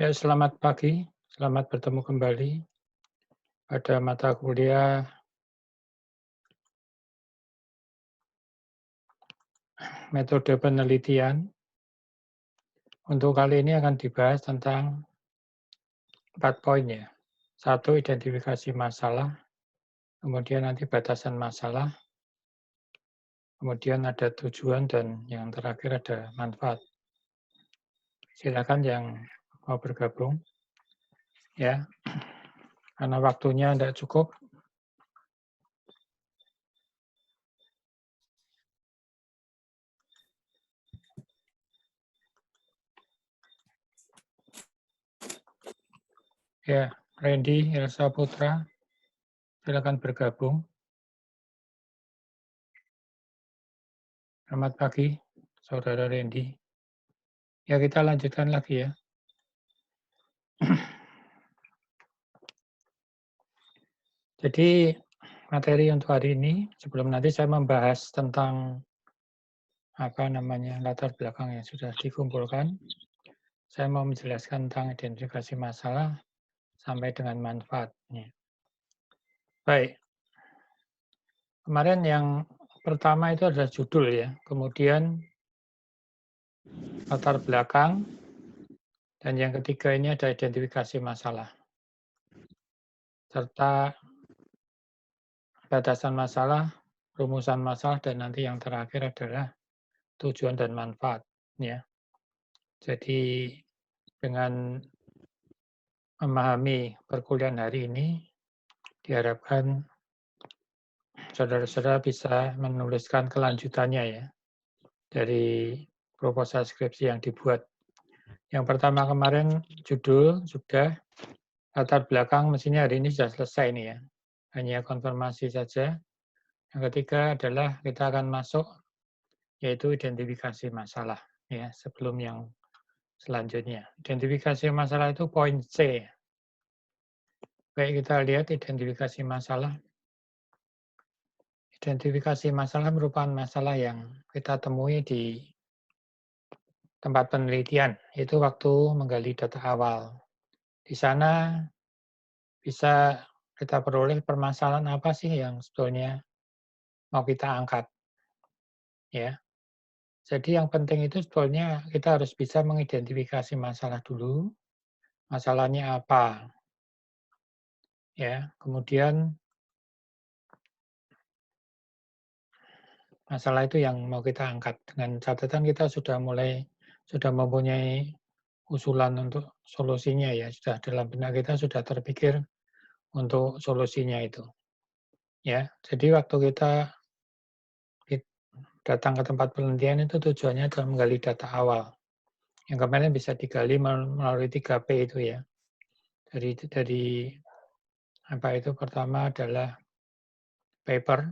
Ya, selamat pagi. Selamat bertemu kembali pada mata kuliah metode penelitian. Untuk kali ini akan dibahas tentang 4 poin ya. Satu, identifikasi masalah, kemudian nanti batasan masalah, kemudian ada tujuan, dan yang terakhir ada manfaat. Silakan yang mau bergabung ya. Karena waktunya tidak cukup. Ya, Randy Elsa Putra, silakan bergabung. Selamat pagi, Saudara Randy. Ya, kita lanjutkan lagi ya. Jadi materi untuk hari ini, sebelum nanti saya membahas tentang latar belakang yang sudah dikumpulkan, saya mau menjelaskan tentang identifikasi masalah sampai dengan manfaatnya. Baik, kemarin yang pertama itu adalah judul ya, kemudian latar belakang, dan yang ketiga ini ada identifikasi masalah, serta batasan masalah, rumusan masalah, dan nanti yang terakhir adalah tujuan dan manfaat. Ya. Jadi dengan memahami perkuliahan hari ini, diharapkan saudara-saudara bisa menuliskan kelanjutannya ya, dari proposal skripsi yang dibuat. Yang pertama kemarin judul sudah, latar belakang mestinya hari ini sudah selesai nih ya, hanya konfirmasi saja. Yang ketiga adalah kita akan masuk, yaitu identifikasi masalah ya, sebelum yang selanjutnya. Identifikasi masalah itu poin C. Baik, kita lihat identifikasi masalah. Identifikasi masalah merupakan masalah yang kita temui di tempat penelitian, itu waktu menggali data awal. Di sana bisa kita peroleh permasalahan apa sih yang sebetulnya mau kita angkat. Ya. Jadi yang penting itu sebetulnya kita harus bisa mengidentifikasi masalah dulu, masalahnya apa. Ya, kemudian masalah itu yang mau kita angkat. Dengan catatan kita sudah mempunyai usulan untuk solusinya ya, sudah dalam benak kita sudah terpikir untuk solusinya itu. Ya, jadi waktu kita datang ke tempat penelitian itu tujuannya adalah menggali data awal. Yang kemarin bisa digali melalui 3P itu ya. Dari apa itu, pertama adalah paper,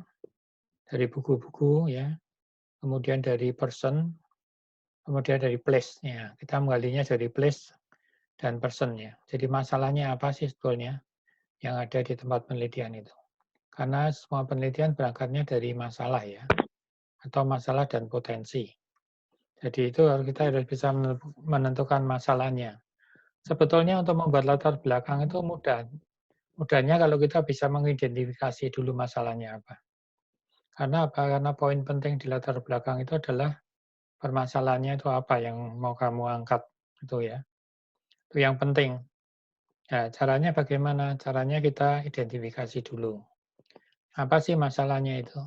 dari buku-buku ya, kemudian dari person, kemudian dari place ya. Kita menggalinya dari place dan person ya. Jadi masalahnya apa sih sebetulnya yang ada di tempat penelitian itu. Karena semua penelitian berangkatnya dari masalah ya, atau masalah dan potensi. Jadi itu kita harus bisa menentukan masalahnya. Sebetulnya untuk membuat latar belakang itu mudah. Mudahnya kalau kita bisa mengidentifikasi dulu masalahnya apa. Karena apa? Karena poin penting di latar belakang itu adalah permasalahannya itu apa yang mau kamu angkat. Itu ya. Itu yang penting. Nah, caranya bagaimana? Caranya kita identifikasi dulu. Apa sih masalahnya itu?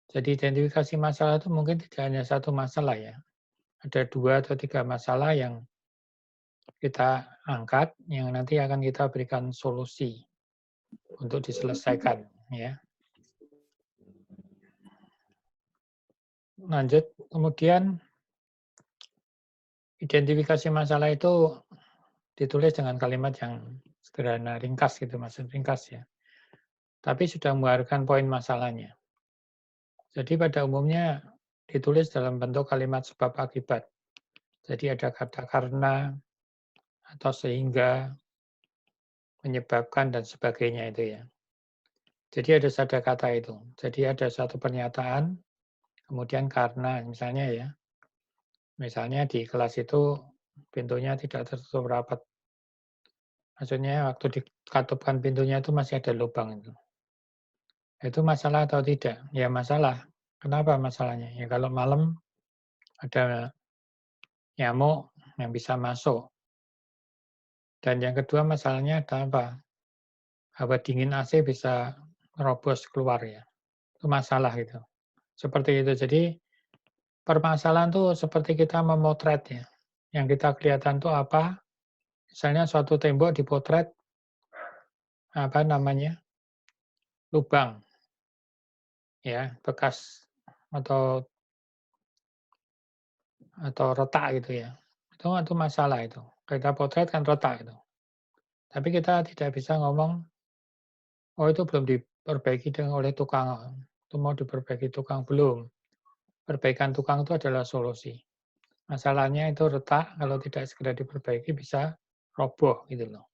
Jadi identifikasi masalah itu mungkin tidak hanya satu masalah ya. Ada 2 atau 3 masalah yang kita angkat, yang nanti akan kita berikan solusi untuk diselesaikan. Ya. Lanjut, kemudian identifikasi masalah itu ditulis dengan kalimat yang sederhana, ringkas gitu, maksud ringkas ya. Tapi sudah menggambarkan poin masalahnya. Jadi pada umumnya ditulis dalam bentuk kalimat sebab akibat. Jadi ada kata karena, atau sehingga, menyebabkan, dan sebagainya itu ya. Jadi ada kata itu. Jadi ada satu pernyataan, kemudian karena, misalnya ya. Misalnya di kelas itu pintunya tidak tertutup rapat. Maksudnya waktu dikatupkan pintunya itu masih ada lubang itu. Itu masalah atau tidak? Ya masalah. Kenapa masalahnya? Ya kalau malam ada nyamuk yang bisa masuk. Dan yang kedua masalahnya ada apa? Hawa dingin AC bisa nerobos keluar ya. Itu masalah gitu. Seperti itu. Jadi permasalahan tuh seperti kita memotret ya. Yang kita kelihatan tuh apa? Misalnya suatu tembok dipotret apa namanya? Lubang ya, bekas atau retak gitu ya. Itu masalah itu. Kita potret kan retak itu. Tapi kita tidak bisa ngomong, oh itu belum diperbaiki oleh tukang. Itu mau diperbaiki tukang belum. Perbaikan tukang itu adalah solusi. Masalahnya itu retak, kalau tidak segera diperbaiki bisa roboh gitu loh.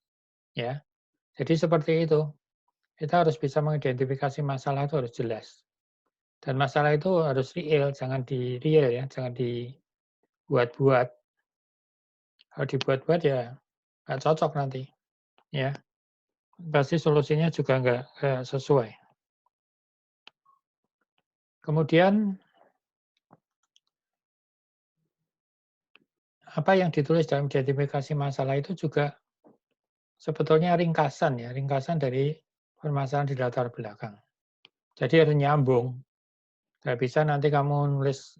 Ya. Jadi seperti itu. Kita harus bisa mengidentifikasi masalah itu harus jelas. Dan masalah itu harus real, jangan di real ya, jangan dibuat-buat. Kalau dibuat-buat ya nggak cocok nanti. Ya, pasti solusinya juga nggak sesuai. Kemudian apa yang ditulis dalam identifikasi masalah itu juga sebetulnya ringkasan ya, ringkasan dari permasalahan di latar belakang. Jadi harus nyambung. Nggak bisa nanti kamu nulis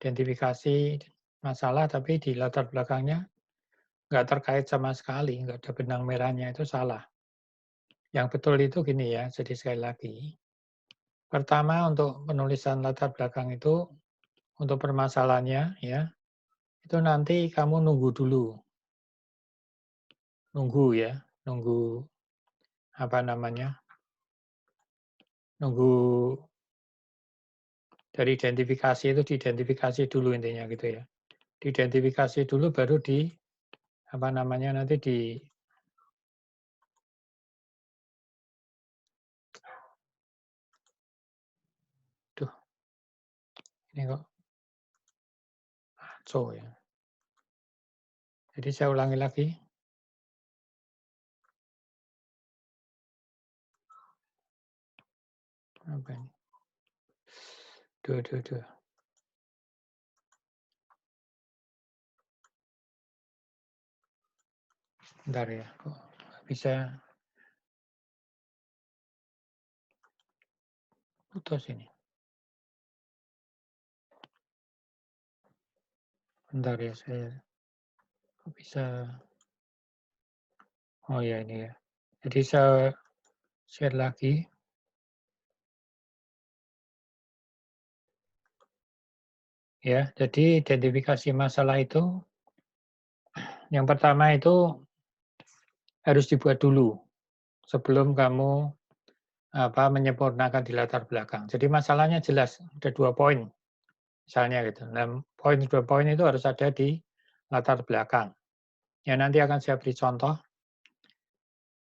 identifikasi masalah tapi di latar belakangnya nggak terkait sama sekali, nggak ada benang merahnya, itu salah. Yang betul itu gini ya, jadi sekali lagi. Pertama untuk penulisan latar belakang itu, untuk permasalahannya ya, itu nanti kamu nunggu dulu. Nunggu ya, nunggu apa namanya, nunggu dari identifikasi itu diidentifikasi dulu intinya gitu ya. Diidentifikasi dulu baru di apa namanya nanti di duh ini kok so ya. Jadi saya ulangi lagi. Apa ini? Duh. Bentar ya, kok bisa putus ini. Bentar ya, saya kok bisa. Oh ya ini ya. Jadi saya share lagi. Ya, jadi identifikasi masalah itu yang pertama itu harus dibuat dulu sebelum kamu menyempurnakan di latar belakang. Jadi masalahnya jelas, ada 2 poin misalnya gitu. Nah, 2 poin itu harus ada di latar belakang. Ya nanti akan saya beri contoh.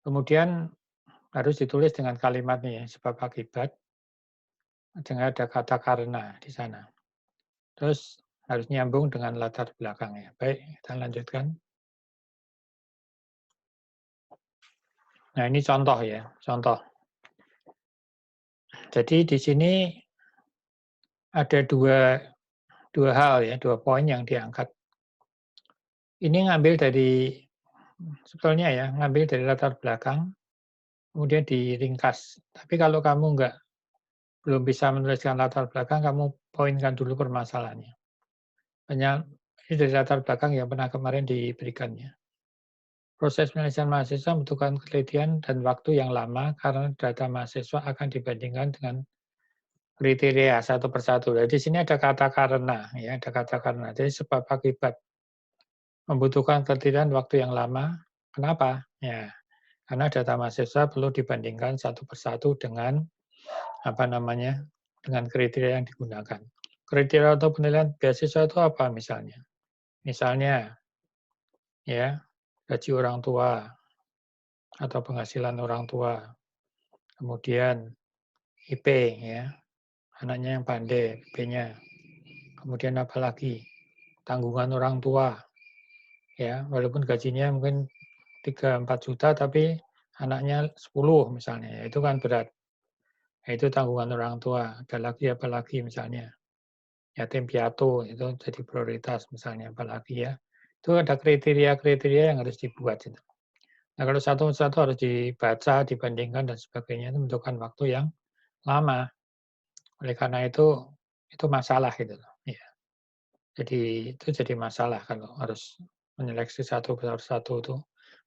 Kemudian harus ditulis dengan kalimatnya ya, sebab akibat. Dengan ada kata karena di sana. Terus harus nyambung dengan latar belakangnya. Baik, kita lanjutkan. Nah ini contoh ya, contoh. Jadi di sini ada dua hal ya, 2 poin yang diangkat. Ini ngambil dari sebetulnya ya, ngambil dari latar belakang, kemudian diringkas. Tapi kalau kamu belum bisa menuliskan latar belakang, kamu poinkan dulu permasalahannya. Hanya ini dari latar belakang yang pernah kemarin diberikannya. Proses penelitian mahasiswa membutuhkan penelitian dan waktu yang lama karena data mahasiswa akan dibandingkan dengan kriteria satu persatu. Jadi di sini ada kata karena, ya, ada kata karena. Jadi sebab akibat membutuhkan penelitian waktu yang lama. Kenapa? Ya, karena data mahasiswa perlu dibandingkan satu persatu dengan apa namanya, dengan kriteria yang digunakan. Kriteria untuk penilaian beasiswa itu apa misalnya? Misalnya, ya, gaji orang tua atau penghasilan orang tua, kemudian IP, ya, anaknya yang pandai, IP-nya. Kemudian apa lagi? Tanggungan orang tua, ya, walaupun gajinya mungkin 3-4 juta, tapi anaknya 10 misalnya, ya itu kan berat. Ya, itu tanggungan orang tua. Ada lagi apalagi misalnya yatim piatu itu jadi prioritas misalnya apalagi ya. Itu ada kriteria-kriteria yang harus dibuat itu. Nah, kalau satu-satu harus dibaca, dibandingkan dan sebagainya itu membutuhkan waktu yang lama. Oleh karena itu masalah gitu loh. Ya. Jadi itu jadi masalah kalau harus menyeleksi satu persatu itu.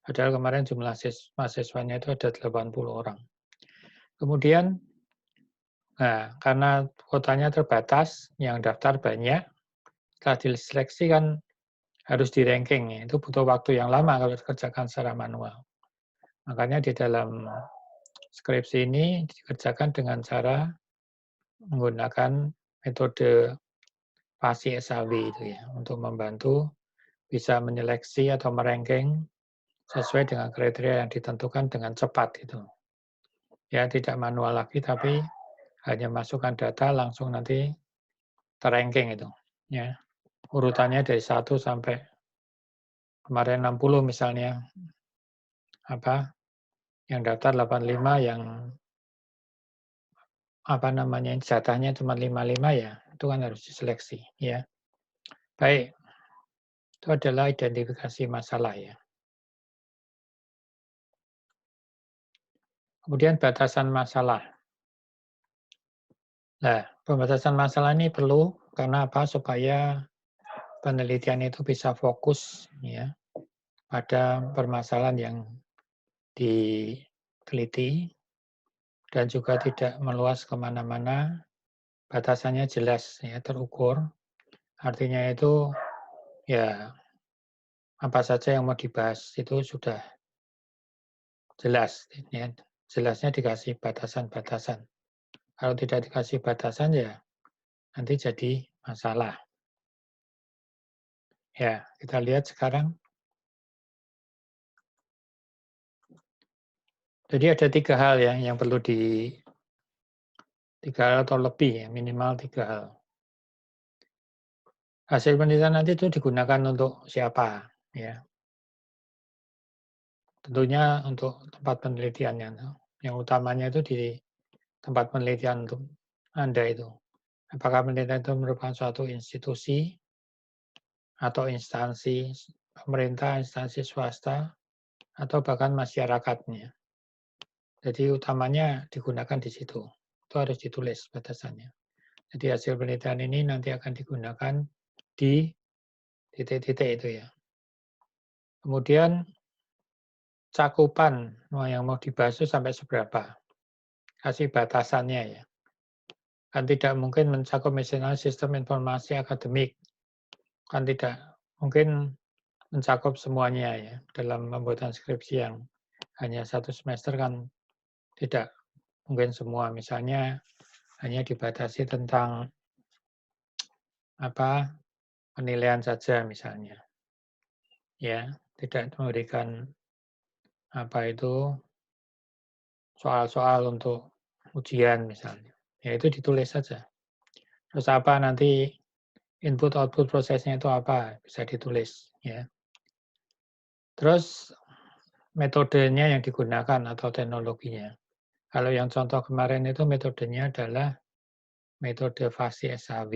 Padahal kemarin jumlah mahasiswanya itu ada 80 orang. Kemudian, nah, karena kuotanya terbatas, yang daftar banyak, setelah diseleksi kan harus di-ranking. Itu butuh waktu yang lama kalau dikerjakan secara manual. Makanya di dalam skripsi ini dikerjakan dengan cara menggunakan metode Fasi SAW itu ya, untuk membantu bisa menyeleksi atau meranking sesuai dengan kriteria yang ditentukan dengan cepat itu. Ya, tidak manual lagi, tapi hanya masukkan data langsung nanti terranking itu. Ya, urutannya dari 1 sampai kemarin 60 misalnya, yang daftar 85, yang jatahnya cuma 55 ya, itu kan harus diseleksi. Ya, baik, itu adalah identifikasi masalah ya. Kemudian batasan masalah. Nah, pembatasan masalah ini perlu karena apa? Supaya penelitian itu bisa fokus ya pada permasalahan yang diteliti dan juga tidak meluas kemana-mana. Batasannya jelas ya, terukur. Artinya itu ya apa saja yang mau dibahas itu sudah jelas. Ya. Jelasnya dikasih batasan-batasan. Kalau tidak dikasih batasan ya nanti jadi masalah. Ya, kita lihat sekarang. Jadi ada 3 hal ya yang perlu 3 hal atau lebih ya, minimal 3 hal. Hasil penelitian nanti itu digunakan untuk siapa? Ya, tentunya untuk tempat penelitiannya. Yang utamanya itu di tempat penelitian untuk Anda itu. Apakah penelitian itu merupakan suatu institusi atau instansi pemerintah, instansi swasta, atau bahkan masyarakatnya. Jadi utamanya digunakan di situ. Itu harus ditulis batasannya. Jadi hasil penelitian ini nanti akan digunakan di titik-titik itu ya. Kemudian cakupan yang mau dibahas itu sampai seberapa. Kasih batasannya ya. Kan tidak mungkin mencakup misalnya sistem informasi akademik. Kan tidak mungkin mencakup semuanya ya. Dalam pembuatan skripsi yang hanya 1 semester kan tidak mungkin semua. Misalnya hanya dibatasi tentang penilaian saja misalnya. Ya, tidak memberikan soal-soal untuk ujian misalnya. Ya itu ditulis saja. Terus apa nanti input output prosesnya itu apa bisa ditulis ya. Terus metodenya yang digunakan atau teknologinya. Kalau yang contoh kemarin itu metodenya adalah metode Fasi SAW.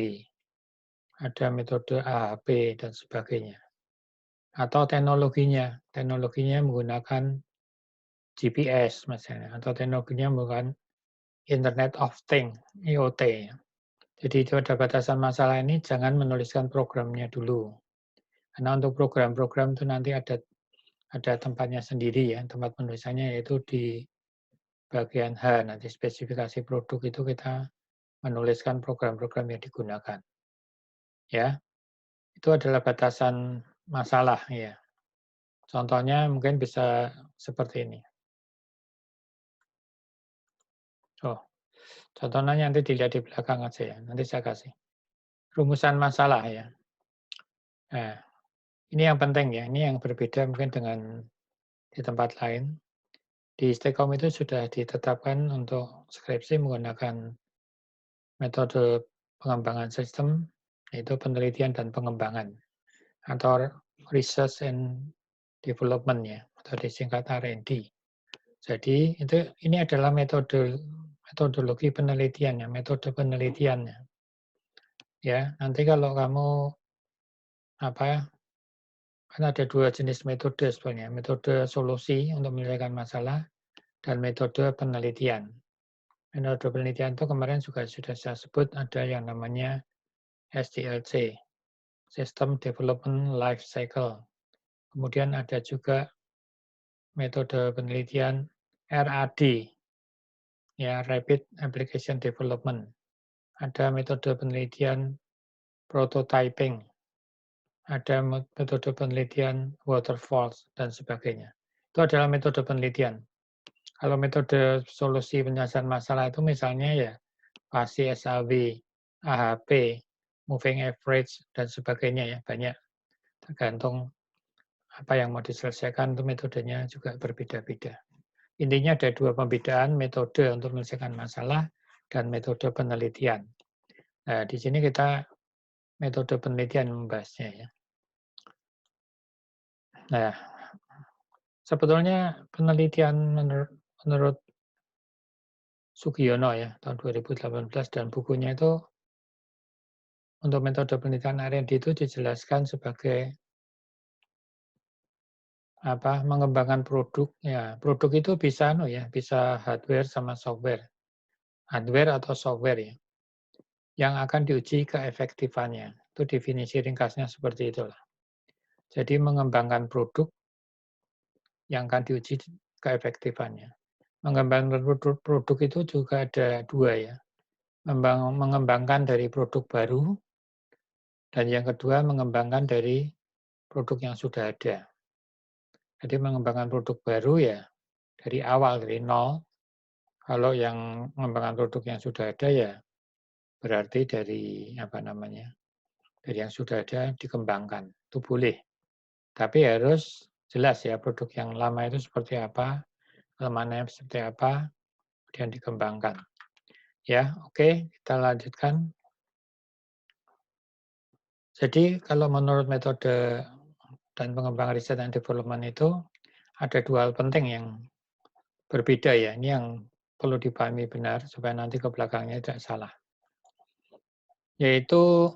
Ada metode AHP dan sebagainya. Atau teknologinya menggunakan GPS misalnya, atau teknologinya menggunakan Internet of Things, IoT. Jadi itu ada batasan masalah ini, jangan menuliskan programnya dulu. Karena untuk program-program itu nanti ada tempatnya sendiri ya, tempat penulisannya yaitu di bagian H, nanti spesifikasi produk itu kita menuliskan program-program yang digunakan. Ya, itu adalah batasan masalah ya. Contohnya mungkin bisa seperti ini. Oh, contohnya nanti dilihat di belakang aja ya, nanti saya kasih. Rumusan masalah ya. Nah, ini yang penting ya, ini yang berbeda mungkin dengan di tempat lain. Di Stekom itu sudah ditetapkan untuk skripsi menggunakan metode pengembangan sistem, yaitu penelitian dan pengembangan. Atau Research and Development ya, atau disingkat R&D. Jadi ini adalah metodologi penelitiannya, metode penelitiannya. Ya, nanti kalau kamu kan ada 2 jenis metode sebenarnya, metode solusi untuk menyelesaikan masalah dan metode penelitian. Metode penelitian itu kemarin juga sudah saya sebut ada yang namanya SDLC, System Development Life Cycle. Kemudian ada juga metode penelitian RAD, ya Rapid Application Development. Ada metode penelitian prototyping, ada metode penelitian waterfalls, dan sebagainya. Itu adalah metode penelitian. Kalau metode solusi penyelesaian masalah itu misalnya ya PASI, SAW, AHP, moving average, dan sebagainya ya, banyak. Tergantung apa yang mau diselesaikan, itu metodenya juga berbeda-beda. Intinya ada 2 pembedaan, metode untuk menyelesaikan masalah dan metode penelitian. Nah, di sini kita metode penelitian membahasnya ya. Nah, sebetulnya penelitian menurut Sugiono ya, tahun 2018 dan bukunya itu untuk metode penelitian R&D itu dijelaskan sebagai mengembangkan produk ya. Produk itu bisa bisa hardware sama software. Hardware atau software ya. Yang akan diuji keefektifannya. Itu definisi ringkasnya seperti itulah. Jadi mengembangkan produk yang akan diuji keefektifannya. Mengembangkan produk itu juga ada 2 ya. Mengembangkan dari produk baru dan yang kedua mengembangkan dari produk yang sudah ada. Jadi mengembangkan produk baru ya dari awal, dari nol. Kalau yang mengembangkan produk yang sudah ada ya berarti dari dari yang sudah ada dikembangkan. Itu boleh. Tapi harus jelas ya produk yang lama itu seperti apa, kelemahannya seperti apa, kemudian dikembangkan. Ya, oke, kita lanjutkan. Jadi kalau menurut metode dan pengembangan riset dan development itu ada 2 hal penting yang berbeda ya. Ini yang perlu dipahami benar supaya nanti ke belakangnya tidak salah. Yaitu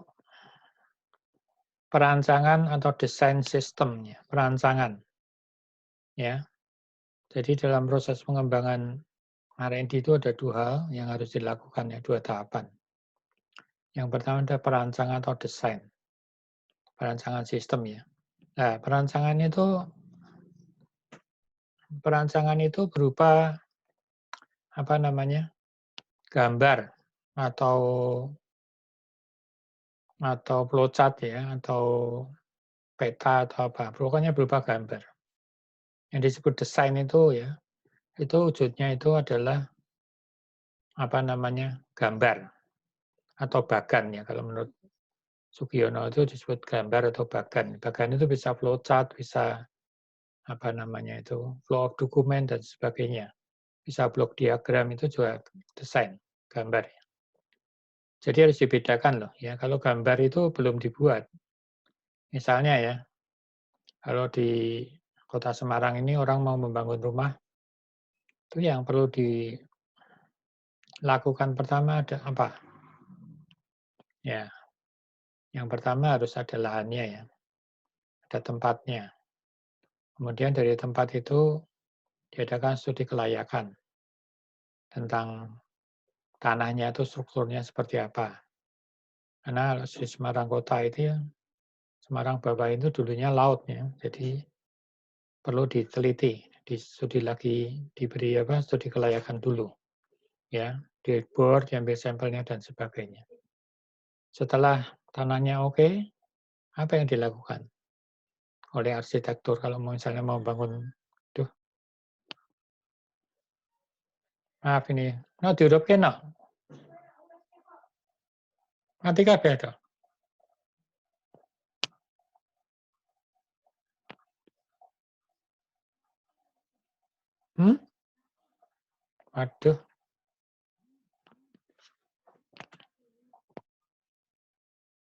perancangan atau desain sistemnya, perancangan. Ya. Jadi dalam proses pengembangan R&D itu ada 2 hal yang harus dilakukan ya, 2 tahapan. Yang pertama ada perancangan atau desain. Perancangan sistem ya. Nah, perancangan itu berupa gambar atau flowchart ya, atau peta atau apa. Pokoknya berupa gambar. Yang disebut desain itu ya, itu wujudnya itu adalah gambar atau bagan ya. Kalau menurut Sugiono itu disebut gambar atau bagan. Bagan itu bisa flowchart, bisa flow of document dan sebagainya. Bisa block diagram itu juga desain gambar. Jadi harus dibedakan loh ya. Kalau gambar itu belum dibuat. Misalnya ya, kalau di Kota Semarang ini orang mau membangun rumah, itu yang perlu dilakukan pertama ada apa? Ya, yang pertama harus ada lahannya ya, ada tempatnya. Kemudian dari tempat itu diadakan studi kelayakan tentang tanahnya itu strukturnya seperti apa. Karena di Semarang Kota itu ya, Semarang bawah itu dulunya laut ya, jadi perlu diteliti, diberi studi kelayakan dulu. Ya, dibor, diambil sampelnya dan sebagainya. Setelah tanahnya oke, apa yang dilakukan oleh arsitektur kalau misalnya mau bangun? Maaf ini, diurupke no. Mati kabeh to. Waduh.